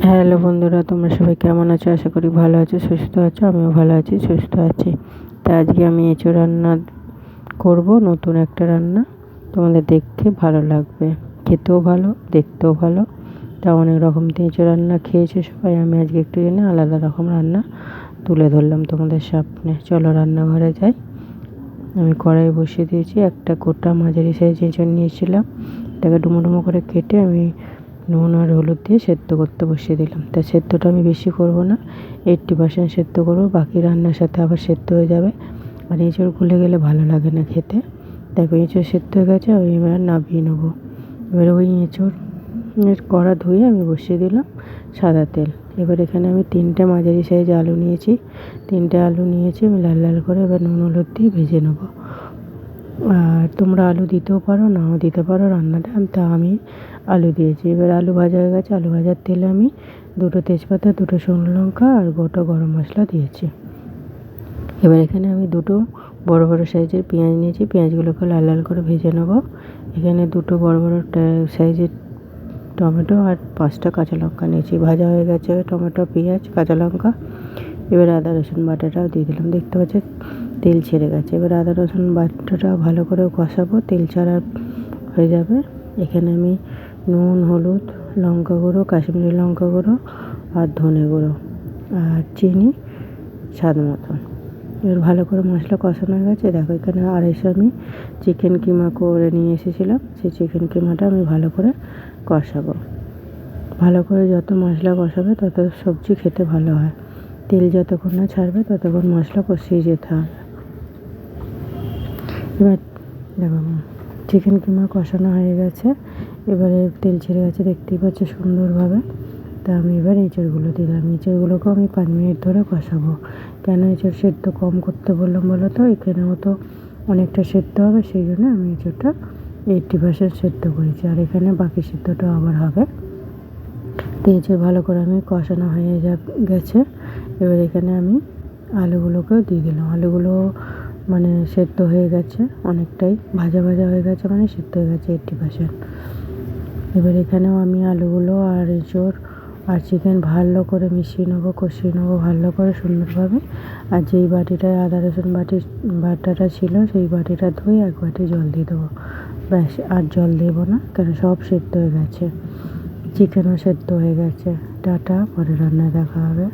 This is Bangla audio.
হ্যালো বন্ধুরা, তোমরা সবাই কেমন আছো? আশা করি ভালো আছো, সুস্থ আছো। আমিও ভালো আছি, সুস্থ আছি। তা আজকে আমি এঁচোড় রান্না করব, নতুন একটা রান্না। তোমাদের দেখতে ভালো লাগবে, খেতেও ভালো, দেখতেও ভালো। তা অনেক রকম তো এঁচোড় রান্না খেয়েছে সবাই, আমি আজকে একটু জেনে আলাদা রকম রান্না তুলে ধরলাম তোমাদের সামনে। চলো রান্নাঘরে যাই। আমি কড়াই বসিয়ে দিয়েছি, একটা গোটা মাঝারি সাইজ এঁচোড় নিয়েছিলাম। এটাকে ডুমো ডুমো করে কেটে আমি নুন আর হলুদ দিয়ে সেদ্ধ করতে বসিয়ে দিলাম। তা সেদ্ধটা আমি বেশি করব না, 80% সেদ্ধ করবো, বাকি রান্নার সাথে আবার সেদ্ধ হয়ে যাবে। আর এঁচোড় গলে গেলে ভালো লাগে না খেতে। দেখো এঁচোড় সেদ্ধ হয়ে গেছে, আমি এবার নামিয়ে নেবো। এবার ওই এঁচোড়ের কড়া ধুয়ে আমি বসিয়ে দিলাম সাদা তেল। এবার এখানে আমি 3টে মাঝারি সাইজ আলু নিয়েছি। 3টে আলু নিয়েছি আমি লাল লাল করে এবার নুন হলুদ দিয়ে ভেজে নেবো। আর তোমরা আলু দিতেও পারো, নাও দিতে পারো রান্নাটা। তা আমি আলু দিয়েছি। এবার আলু ভাজা হয়ে গেছে, আলু ভাজার তেলে আমি 2টো তেজপাতা, 2টো শুকনো লঙ্কা আর গোটা গরম মশলা দিয়েছি। এবার এখানে আমি 2টো বড় বড় সাইজের পেঁয়াজ নিয়েছি, পেঁয়াজগুলোকে লাল লাল করে ভেজে নেব। এখানে 2টো বড় বড় সাইজের টমেটো আর 5টা কাঁচা লঙ্কা নিয়েছি। ভাজা হয়ে গেছে টমেটো, পেঁয়াজ, কাঁচা লঙ্কা। এবার আদা রসুন বাটাটাও দিয়ে দিলাম। দেখতে পাচ্ছি তেল ছেড়ে গেছে। এবার আদা রসুন বাটাটা ভালো করে কষাবো, তেল ছাড়া হয়ে যাবে। এখানে আমি নুন, হলুদ, লঙ্কা গুঁড়ো, কাশ্মীরি লঙ্কা গুঁড়ো আর ধনে গুঁড়ো আর চিনি স্বাদ মতন। এবার ভালো করে মশলা কষানো হয়ে গেছে। দেখো এখানে 250 আমি চিকেন কিমা করে নিয়ে এসেছিলাম, সেই চিকেন কিমাটা আমি ভালো করে কষাবো। ভালো করে যত মশলা কষাবে তত সবজি খেতে ভালো হয়। তেল যতক্ষণ না ছাড়বে ততক্ষণ মশলা কষিয়ে যেতে হবে। এবার দেখো চিকেন কিমা কষানো হয়ে গেছে, এবারে তেল ছেড়ে গেছে, দেখতেই পাচ্ছ সুন্দরভাবে। তা আমি এবার এঁচোড়গুলো দিলাম। এঁচোড়গুলোকেও আমি 5 মিনিট ধরে কষাবো। কেন এঁচোড় সেদ্ধ কম করতে বললাম বলো তো? এখানে মতো অনেকটা সেদ্ধ হবে, সেই জন্য আমি এঁচোড়টা 80% সেদ্ধ করেছি, আর এখানে বাকি সেদ্ধটা আবার হবে। তো এঁচোড় ভালো করে আমি কষানো হয়ে গেছে। এবার এখানে আমি আলুগুলোকেও দিয়ে দিলাম। আলুগুলো মানে সেদ্ধ হয়ে গেছে, অনেকটাই ভাজা ভাজা হয়ে গেছে, মানে সেদ্ধ হয়ে গেছে 80%। এবার এখানেও আমি আলুগুলো আর এঁচোড় আর চিকেন ভালো করে মিশিয়ে নেবো, কষিয়ে নেবো ভালো করে সুন্দরভাবে। আর যেই বাটিটায় আদা রসুন বাটাটা ছিল, সেই বাটিটা ধুয়ে 1 বাটি জল দিয়ে দেবো। ব্যাস, আর জল দেবো না, কেন সব সেদ্ধ হয়ে গেছে, চিকেনও সেদ্ধ হয়ে গেছে। টাটা, পরে রান্নায় দেখা হবে।